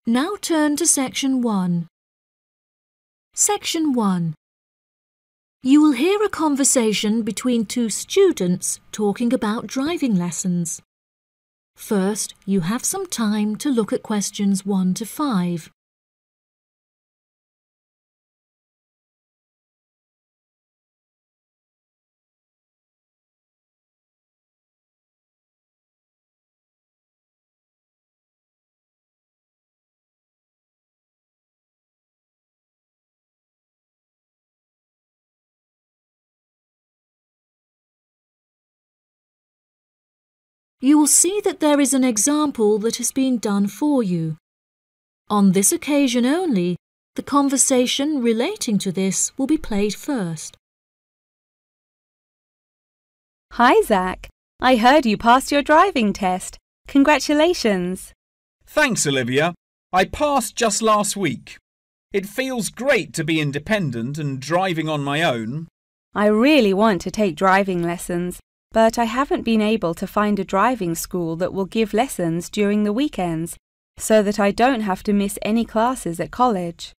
Now turn to Section 1. Section 1. You will hear a conversation between two students talking about driving lessons. First, you have some time to look at questions 1 to 5. You will see that there is an example that has been done for you. On this occasion only, the conversation relating to this will be played first. Hi, Zach. I heard you passed your driving test. Congratulations. Thanks, Olivia. I passed just last week. It feels great to be independent and driving on my own. I really want to take driving lessons, but I haven't been able to find a driving school that will give lessons during the weekends, so that I don't have to miss any classes at college.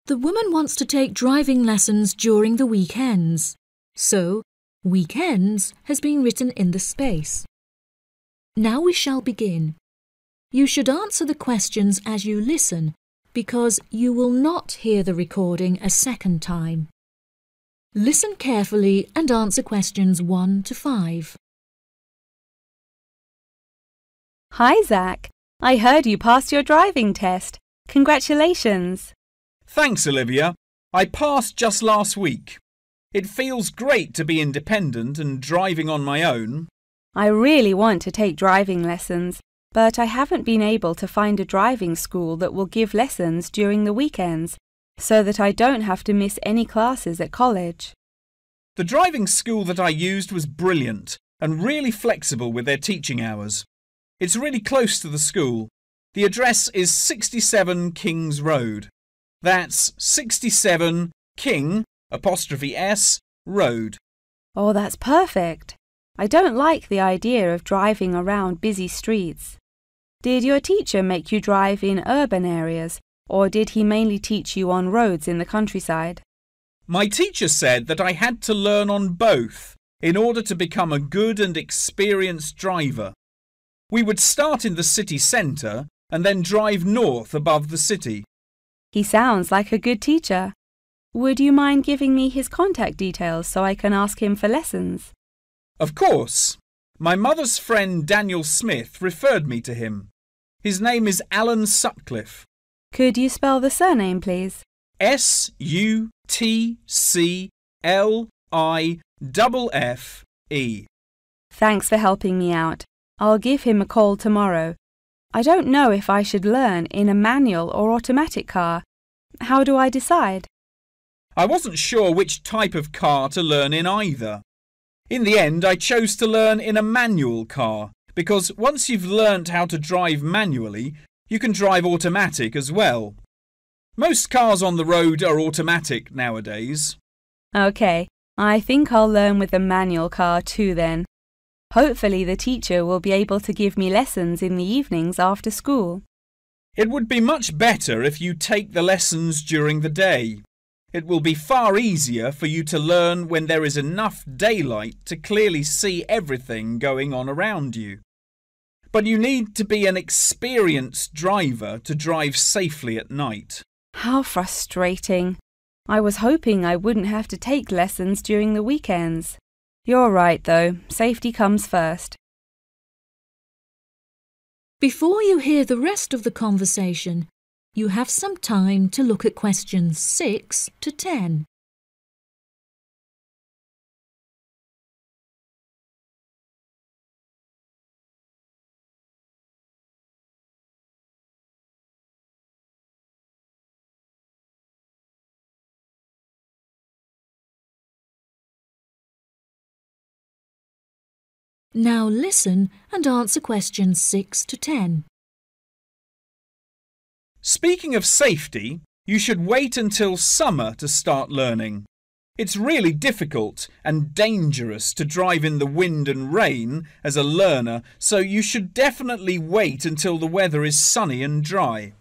The woman wants to take driving lessons during the weekends, so weekends has been written in the space. Now we shall begin. You should answer the questions as you listen, because you will not hear the recording a second time. Listen carefully and answer questions 1 to 5. Hi, Zach. I heard you passed your driving test. Congratulations. Thanks, Olivia. I passed just last week. It feels great to be independent and driving on my own. I really want to take driving lessons, but I haven't been able to find a driving school that will give lessons during the weekends, so that I don't have to miss any classes at college. The driving school that I used was brilliant and really flexible with their teaching hours. It's really close to the school. The address is 67 Kings Road. That's 67 King '(S) Road. Oh, that's perfect. I don't like the idea of driving around busy streets. Did your teacher make you drive in urban areas, or did he mainly teach you on roads in the countryside? My teacher said that I had to learn on both in order to become a good and experienced driver. We would start in the city centre and then drive north above the city. He sounds like a good teacher. Would you mind giving me his contact details so I can ask him for lessons? Of course. My mother's friend Daniel Smith referred me to him. His name is Alan Sutcliffe. Could you spell the surname, please? Sutcliffe. Thanks for helping me out. I'll give him a call tomorrow. I don't know if I should learn in a manual or automatic car. How do I decide? I wasn't sure which type of car to learn in either. In the end, I chose to learn in a manual car because once you've learnt how to drive manually, you can drive automatic as well. Most cars on the road are automatic nowadays. OK, I think I'll learn with a manual car too then. Hopefully the teacher will be able to give me lessons in the evenings after school. It would be much better if you take the lessons during the day. It will be far easier for you to learn when there is enough daylight to clearly see everything going on around you. But you need to be an experienced driver to drive safely at night. How frustrating. I was hoping I wouldn't have to take lessons during the weekends. You're right, though. Safety comes first. Before you hear the rest of the conversation, you have some time to look at questions 6 to 10. Now listen and answer questions 6 to 10. Speaking of safety, you should wait until summer to start learning. It's really difficult and dangerous to drive in the wind and rain as a learner, so you should definitely wait until the weather is sunny and dry.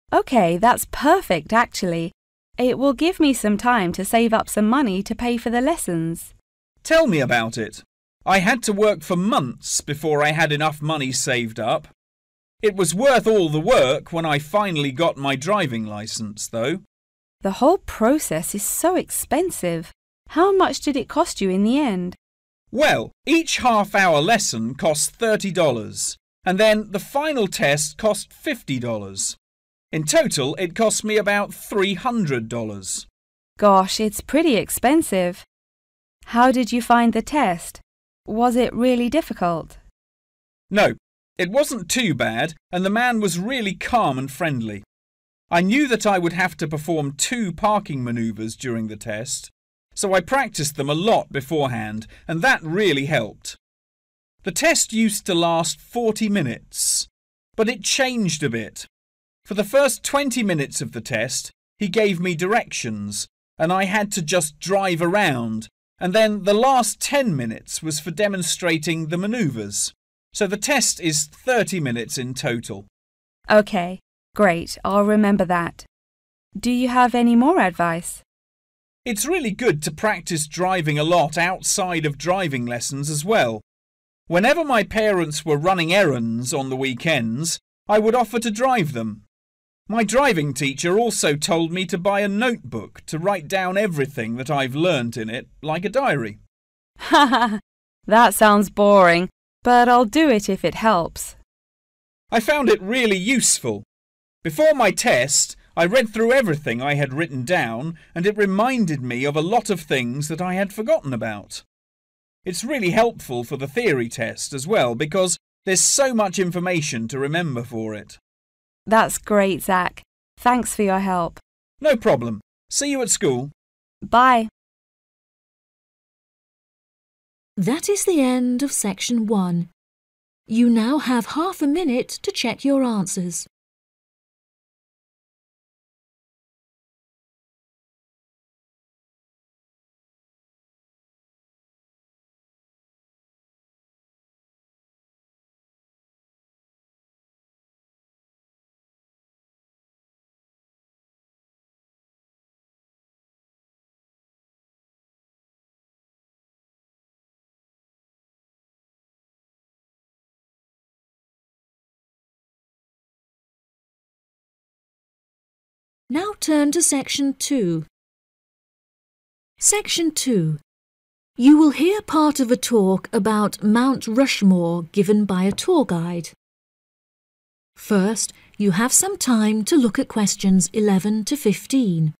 OK, that's perfect actually. It will give me some time to save up some money to pay for the lessons. Tell me about it. I had to work for months before I had enough money saved up. It was worth all the work when I finally got my driving licence, though. The whole process is so expensive. How much did it cost you in the end? Well, each half-hour lesson cost $30, and then the final test cost $50. In total, it cost me about $300. Gosh, it's pretty expensive. How did you find the test? Was it really difficult? No, it wasn't too bad, and the man was really calm and friendly. I knew that I would have to perform 2 parking manoeuvres during the test, so I practiced them a lot beforehand, and that really helped. The test used to last 40 minutes, but it changed a bit. For the first 20 minutes of the test, he gave me directions, and I had to just drive around, and then the last 10 minutes was for demonstrating the manoeuvres. So the test is 30 minutes in total. OK, great, I'll remember that. Do you have any more advice? It's really good to practice driving a lot outside of driving lessons as well. Whenever my parents were running errands on the weekends, I would offer to drive them. My driving teacher also told me to buy a notebook to write down everything that I've learnt in it, like a diary. Haha, that sounds boring, but I'll do it if it helps. I found it really useful. Before my test, I read through everything I had written down, and it reminded me of a lot of things that I had forgotten about. It's really helpful for the theory test as well, because there's so much information to remember for it. That's great, Zach. Thanks for your help. No problem. See you at school. Bye. That is the end of section 1. You now have half a minute to check your answers. Now turn to section 2. Section 2. You will hear part of a talk about Mount Rushmore given by a tour guide. First, you have some time to look at questions 11 to 15.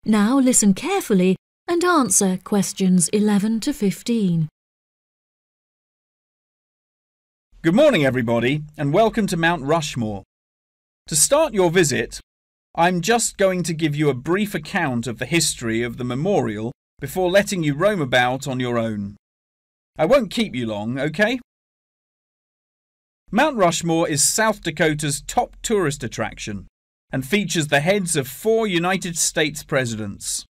Now listen carefully and answer questions 11 to 15. Good morning, everybody, and welcome to Mount Rushmore. To start your visit, I'm just going to give you a brief account of the history of the memorial before letting you roam about on your own. I won't keep you long, okay? Mount Rushmore is South Dakota's top tourist attraction and features the heads of 4 United States presidents: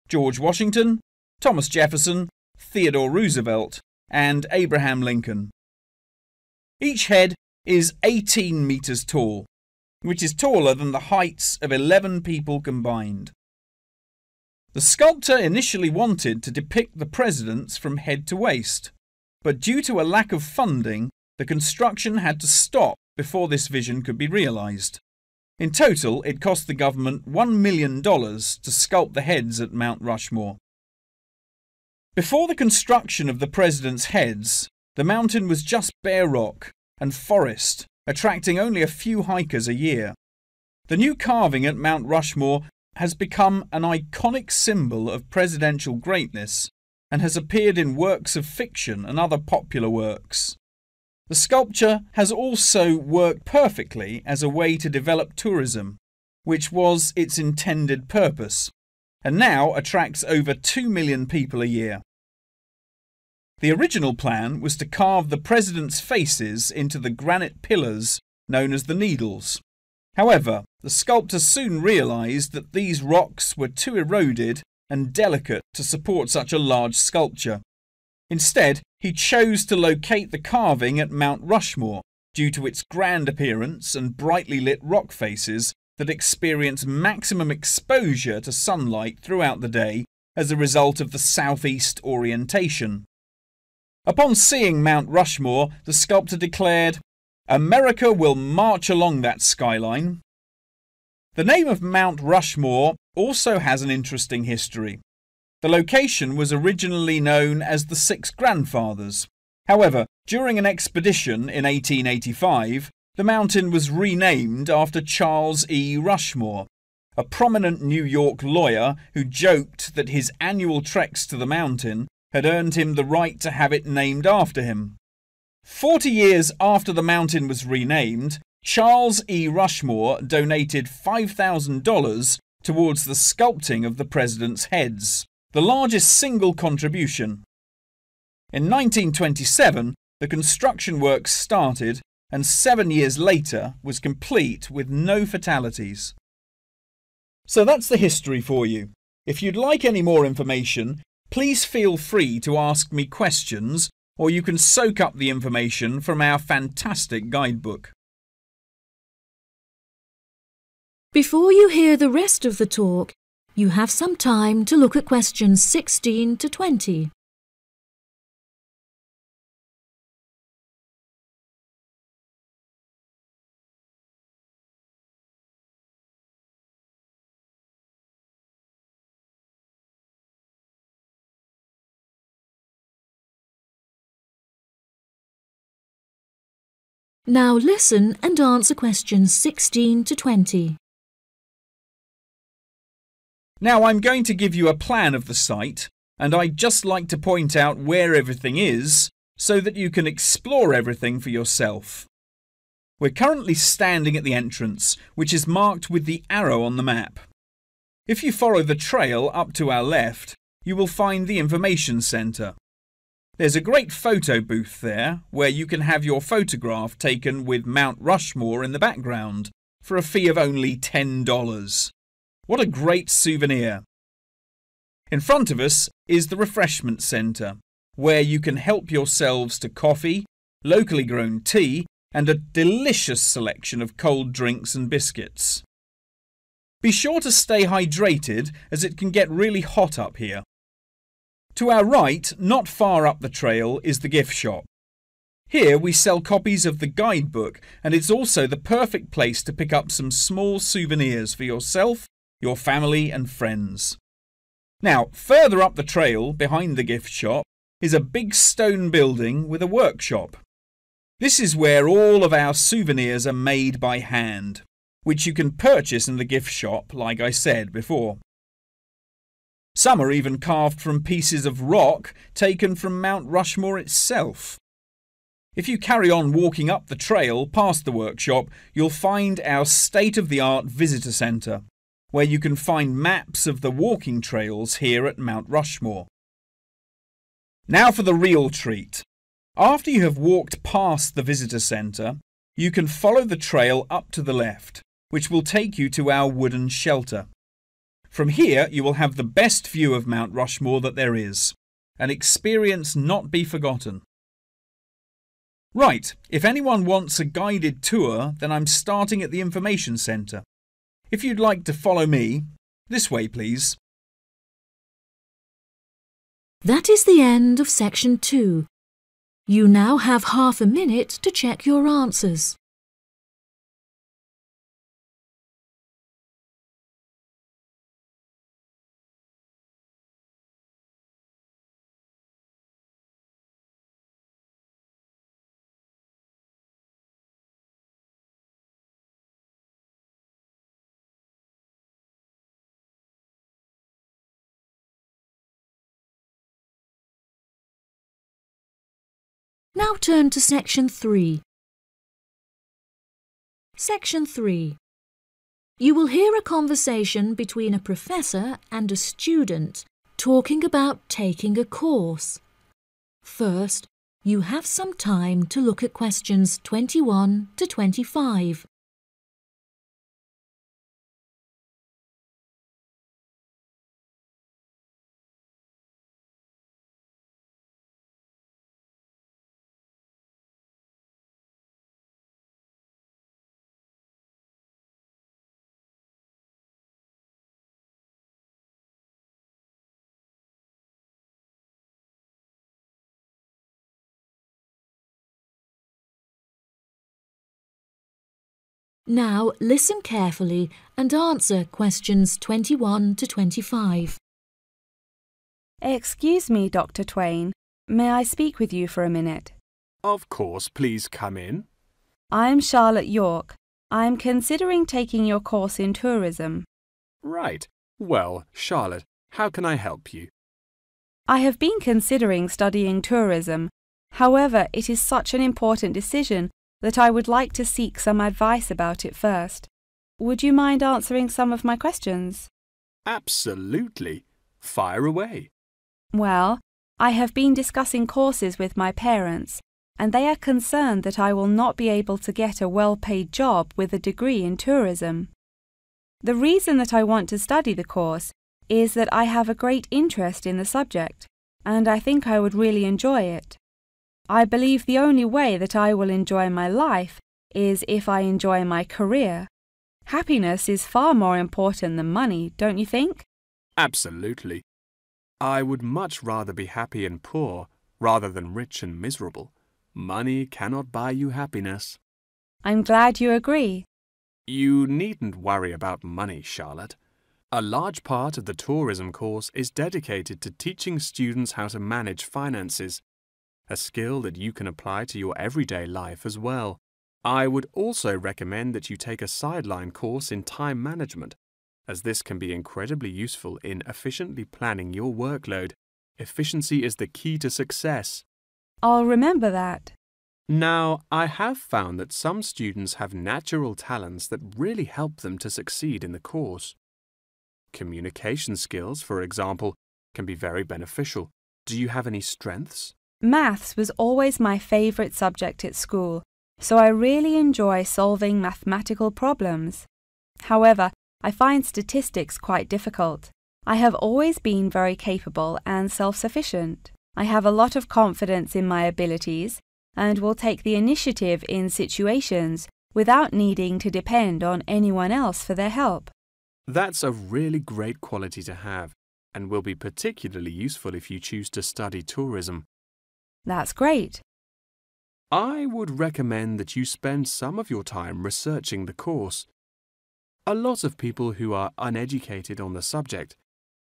George Washington, Thomas Jefferson, Theodore Roosevelt, and Abraham Lincoln. Each head is 18 meters tall, which is taller than the heights of 11 people combined. The sculptor initially wanted to depict the presidents from head to waist, but due to a lack of funding, the construction had to stop before this vision could be realized. In total, it cost the government $1 million to sculpt the heads at Mount Rushmore. Before the construction of the presidents' heads, the mountain was just bare rock and forest, attracting only a few hikers a year. The new carving at Mount Rushmore has become an iconic symbol of presidential greatness and has appeared in works of fiction and other popular works. The sculpture has also worked perfectly as a way to develop tourism, which was its intended purpose, and now attracts over 2 million people a year. The original plan was to carve the president's faces into the granite pillars known as the Needles. However, the sculptor soon realised that these rocks were too eroded and delicate to support such a large sculpture. Instead, he chose to locate the carving at Mount Rushmore due to its grand appearance and brightly lit rock faces that experience maximum exposure to sunlight throughout the day as a result of the southeast orientation. Upon seeing Mount Rushmore, the sculptor declared, "America will march along that skyline." The name of Mount Rushmore also has an interesting history. The location was originally known as the Six Grandfathers. However, during an expedition in 1885, the mountain was renamed after Charles E. Rushmore, a prominent New York lawyer who joked that his annual treks to the mountain had earned him the right to have it named after him. 40 years after the mountain was renamed, Charles E. Rushmore donated $5,000 towards the sculpting of the president's heads, the largest single contribution. In 1927, the construction work started and 7 years later was complete with no fatalities. So that's the history for you. If you'd like any more information, please feel free to ask me questions, or you can soak up the information from our fantastic guidebook. Before you hear the rest of the talk, you have some time to look at questions 16 to 20. Now listen and answer questions 16 to 20. Now I'm going to give you a plan of the site, and I'd just like to point out where everything is so that you can explore everything for yourself. We're currently standing at the entrance, which is marked with the arrow on the map. If you follow the trail up to our left, you will find the information centre. There's a great photo booth there where you can have your photograph taken with Mount Rushmore in the background for a fee of only $10. What a great souvenir! In front of us is the refreshment centre, where you can help yourselves to coffee, locally grown tea, and a delicious selection of cold drinks and biscuits. Be sure to stay hydrated as it can get really hot up here. To our right, not far up the trail, is the gift shop. Here we sell copies of the guidebook, and it's also the perfect place to pick up some small souvenirs for yourself, your family and friends. Now, further up the trail, behind the gift shop, is a big stone building with a workshop. This is where all of our souvenirs are made by hand, which you can purchase in the gift shop, like I said before. Some are even carved from pieces of rock taken from Mount Rushmore itself. If you carry on walking up the trail past the workshop, you'll find our state-of-the-art visitor centre, where you can find maps of the walking trails here at Mount Rushmore. Now for the real treat. After you have walked past the visitor centre, you can follow the trail up to the left, which will take you to our wooden shelter. From here, you will have the best view of Mount Rushmore that there is, an experience not be forgotten. Right, if anyone wants a guided tour, then I'm starting at the information centre. If you'd like to follow me, this way please. That is the end of section 2. You now have half a minute to check your answers. Now turn to Section 3. Section 3. You will hear a conversation between a professor and a student talking about taking a course. First, you have some time to look at questions 21 to 25. Now listen carefully and answer questions 21 to 25. Excuse me, Dr. Twain. May I speak with you for a minute? Of course, please come in. I'm Charlotte York. I'm considering taking your course in tourism. Right. Well, Charlotte, how can I help you? I have been considering studying tourism. However, it is such an important decision that I would like to seek some advice about it first. Would you mind answering some of my questions? Absolutely. Fire away. Well, I have been discussing courses with my parents, and they are concerned that I will not be able to get a well-paid job with a degree in tourism. The reason that I want to study the course is that I have a great interest in the subject, and I think I would really enjoy it. I believe the only way that I will enjoy my life is if I enjoy my career. Happiness is far more important than money, don't you think? Absolutely. I would much rather be happy and poor rather than rich and miserable. Money cannot buy you happiness. I'm glad you agree. You needn't worry about money, Charlotte. A large part of the tourism course is dedicated to teaching students how to manage finances, a skill that you can apply to your everyday life as well. I would also recommend that you take a sideline course in time management, as this can be incredibly useful in efficiently planning your workload. Efficiency is the key to success. I'll remember that. Now, I have found that some students have natural talents that really help them to succeed in the course. Communication skills, for example, can be very beneficial. Do you have any strengths? Maths was always my favourite subject at school, so I really enjoy solving mathematical problems. However, I find statistics quite difficult. I have always been very capable and self-sufficient. I have a lot of confidence in my abilities and will take the initiative in situations without needing to depend on anyone else for their help. That's a really great quality to have and will be particularly useful if you choose to study tourism. That's great. I would recommend that you spend some of your time researching the course. A lot of people who are uneducated on the subject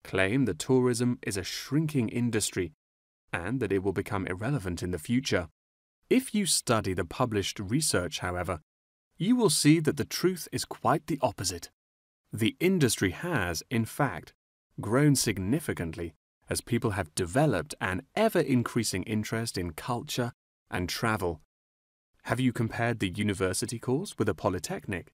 claim that tourism is a shrinking industry and that it will become irrelevant in the future. If you study the published research, however, you will see that the truth is quite the opposite. The industry has, in fact, grown significantly as people have developed an ever-increasing interest in culture and travel. Have you compared the university course with a polytechnic?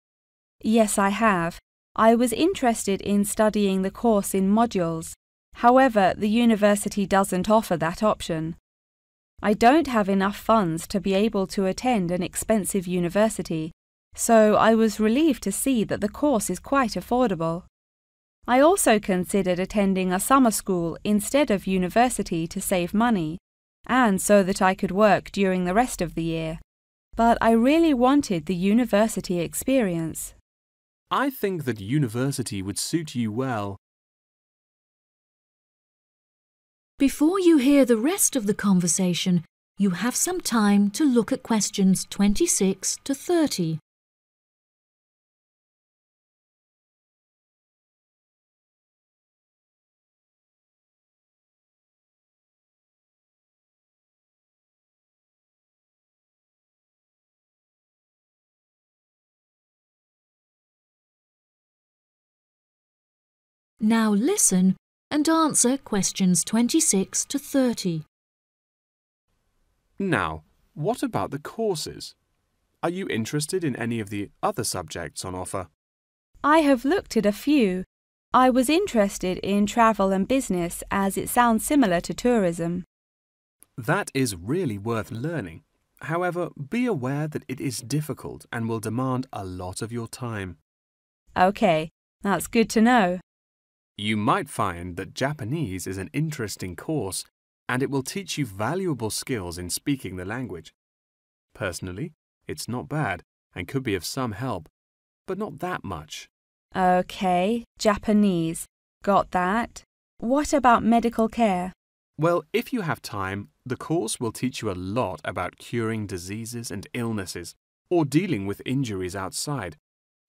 Yes, I have. I was interested in studying the course in modules. However, the university doesn't offer that option. I don't have enough funds to be able to attend an expensive university, so I was relieved to see that the course is quite affordable. I also considered attending a summer school instead of university to save money, and so that I could work during the rest of the year. But I really wanted the university experience. I think that university would suit you well. Before you hear the rest of the conversation, you have some time to look at questions 26 to 30. Now listen and answer questions 26 to 30. Now, What about the courses? Are you interested in any of the other subjects on offer? I have looked at a few. I was interested in travel and business as it sounds similar to tourism. That is really worth learning. However, be aware that it is difficult and will demand a lot of your time. Okay, that's good to know. You might find that Japanese is an interesting course and it will teach you valuable skills in speaking the language. Personally, it's not bad and could be of some help, but not that much. Okay, Japanese. Got that. What about medical care? Well, if you have time, the course will teach you a lot about curing diseases and illnesses or dealing with injuries outside,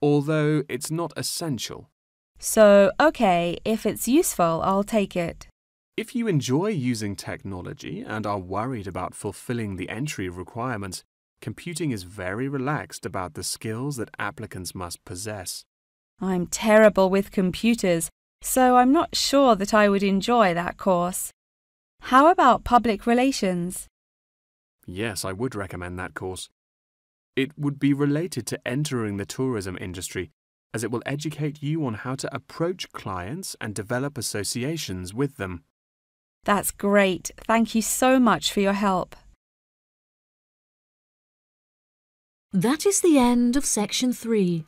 although it's not essential. So, okay, if it's useful, I'll take it. If you enjoy using technology and are worried about fulfilling the entry requirements, computing is very relaxed about the skills that applicants must possess. I'm terrible with computers, so I'm not sure that I would enjoy that course. How about public relations? Yes, I would recommend that course. It would be related to entering the tourism industry, as it will educate you on how to approach clients and develop associations with them. That's great. Thank you so much for your help. That is the end of section 3.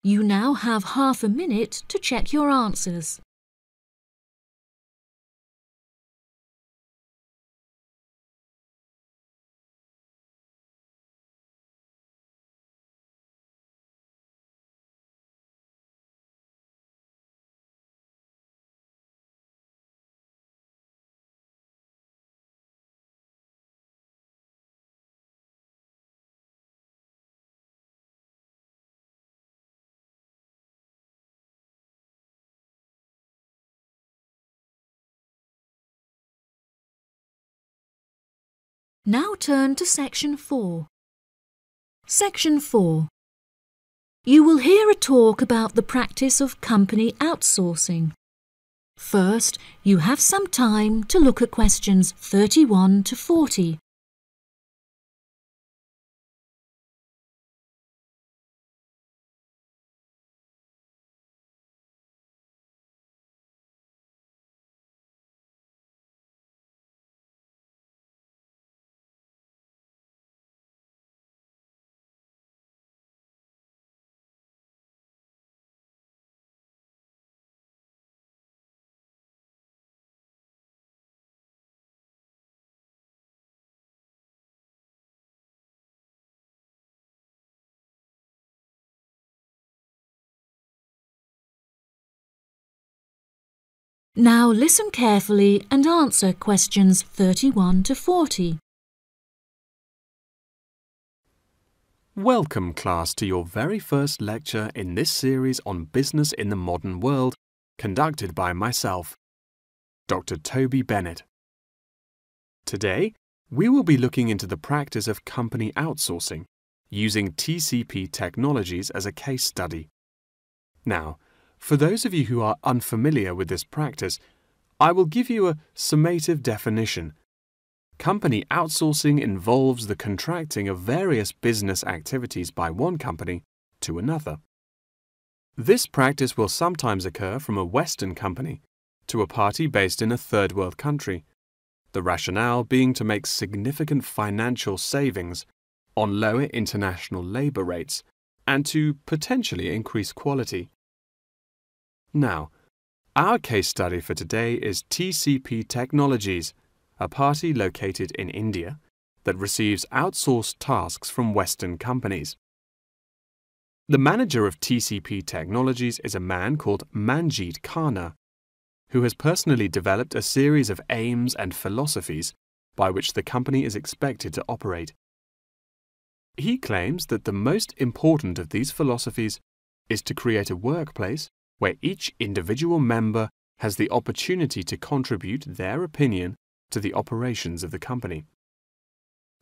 You now have half a minute to check your answers. Now turn to section 4. Section 4. You will hear a talk about the practice of company outsourcing. First, you have some time to look at questions 31 to 40. Now listen carefully and answer questions 31 to 40. Welcome, class, to your very first lecture in this series on business in the modern world, conducted by myself, Dr. Toby Bennett. Today, we will be looking into the practice of company outsourcing, using TCP technologies as a case study. Now, for those of you who are unfamiliar with this practice, I will give you a summative definition. Company outsourcing involves the contracting of various business activities by one company to another. This practice will sometimes occur from a Western company to a party based in a third world country, the rationale being to make significant financial savings on lower international labour rates and to potentially increase quality. Now, our case study for today is TCP Technologies, a party located in India that receives outsourced tasks from Western companies. The manager of TCP Technologies is a man called Manjeet Khanna, who has personally developed a series of aims and philosophies by which the company is expected to operate. He claims that the most important of these philosophies is to create a workplace where each individual member has the opportunity to contribute their opinion to the operations of the company.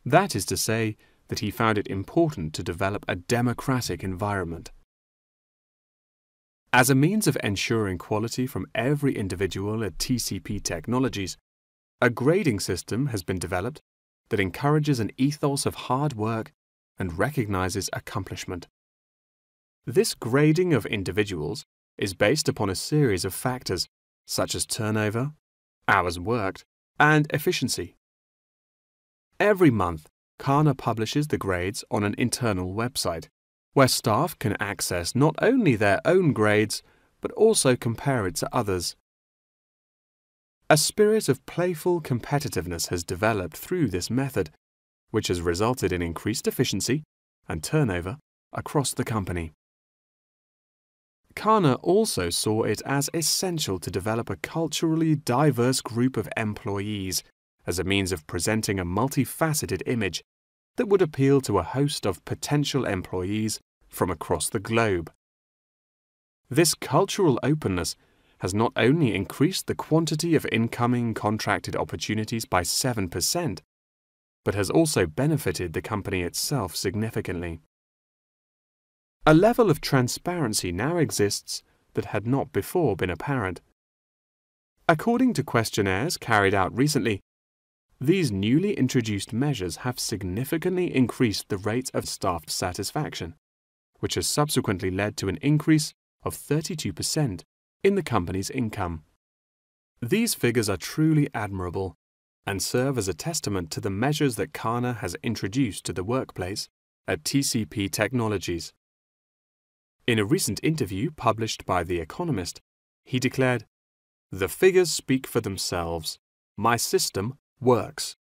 That is to say that he found it important to develop a democratic environment. As a means of ensuring quality from every individual at TCP Technologies, a grading system has been developed that encourages an ethos of hard work and recognizes accomplishment. This grading of individuals is based upon a series of factors such as turnover, hours worked, and efficiency. Every month, Kana publishes the grades on an internal website, where staff can access not only their own grades, but also compare it to others. A spirit of playful competitiveness has developed through this method, which has resulted in increased efficiency and turnover across the company. Kana also saw it as essential to develop a culturally diverse group of employees as a means of presenting a multifaceted image that would appeal to a host of potential employees from across the globe. This cultural openness has not only increased the quantity of incoming contracted opportunities by 7%, but has also benefited the company itself significantly. A level of transparency now exists that had not before been apparent. According to questionnaires carried out recently, these newly introduced measures have significantly increased the rate of staff satisfaction, which has subsequently led to an increase of 32% in the company's income. These figures are truly admirable and serve as a testament to the measures that Kana has introduced to the workplace at TCP Technologies. In a recent interview published by The Economist, he declared, "The figures speak for themselves. My system works."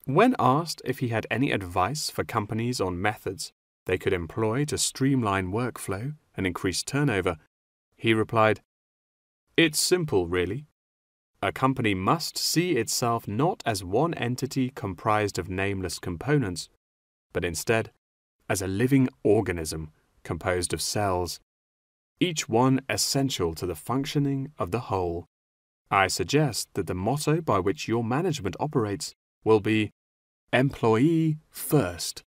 When asked if he had any advice for companies on methods they could employ to streamline workflow and increase turnover, he replied, "It's simple, really. A company must see itself not as one entity comprised of nameless components, but instead as a living organism composed of cells, each one essential to the functioning of the whole. I suggest that the motto by which your management operates will be employee first."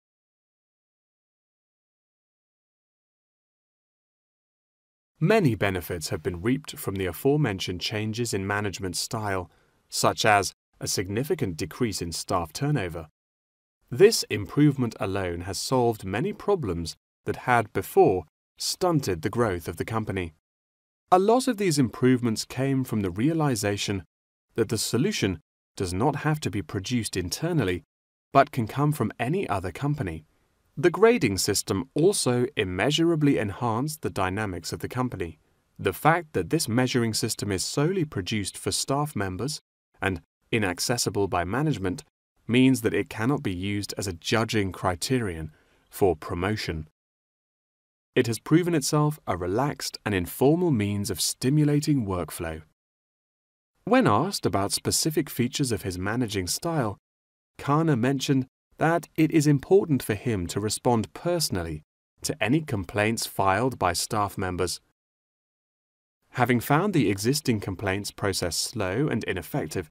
Many benefits have been reaped from the aforementioned changes in management style, such as a significant decrease in staff turnover. This improvement alone has solved many problems that had before stunted the growth of the company. A lot of these improvements came from the realization that the solution does not have to be produced internally, but can come from any other company. The grading system also immeasurably enhanced the dynamics of the company. The fact that this measuring system is solely produced for staff members and inaccessible by management means that it cannot be used as a judging criterion for promotion. It has proven itself a relaxed and informal means of stimulating workflow. When asked about specific features of his managing style, Kana mentioned that it is important for him to respond personally to any complaints filed by staff members. Having found the existing complaints process slow and ineffective,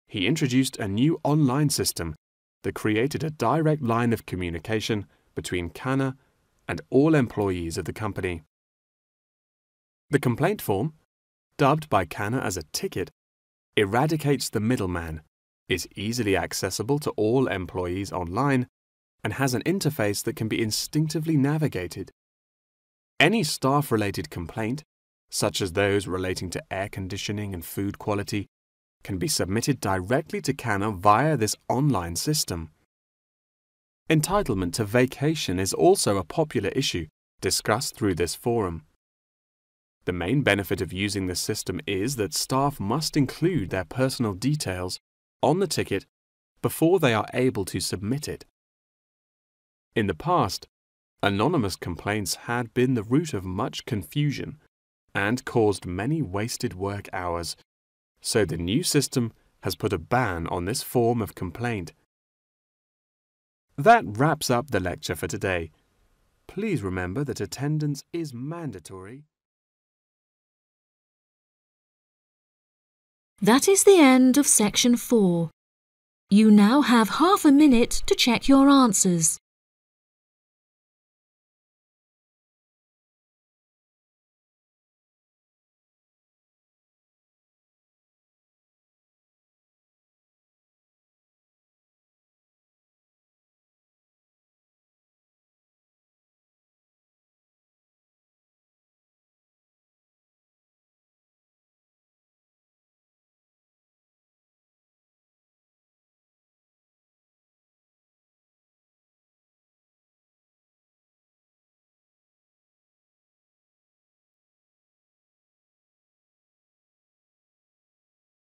he introduced a new online system that created a direct line of communication between Kana and all employees of the company. The complaint form, dubbed by Kana as a ticket, eradicates the middleman, is easily accessible to all employees online, and has an interface that can be instinctively navigated. Any staff-related complaint, such as those relating to air conditioning and food quality, can be submitted directly to Kana via this online system. Entitlement to vacation is also a popular issue discussed through this forum. The main benefit of using this system is that staff must include their personal details on the ticket before they are able to submit it. In the past, anonymous complaints had been the root of much confusion and caused many wasted work hours, so the new system has put a ban on this form of complaint. That wraps up the lecture for today. Please remember that attendance is mandatory. That is the end of section 4. You now have half a minute to check your answers.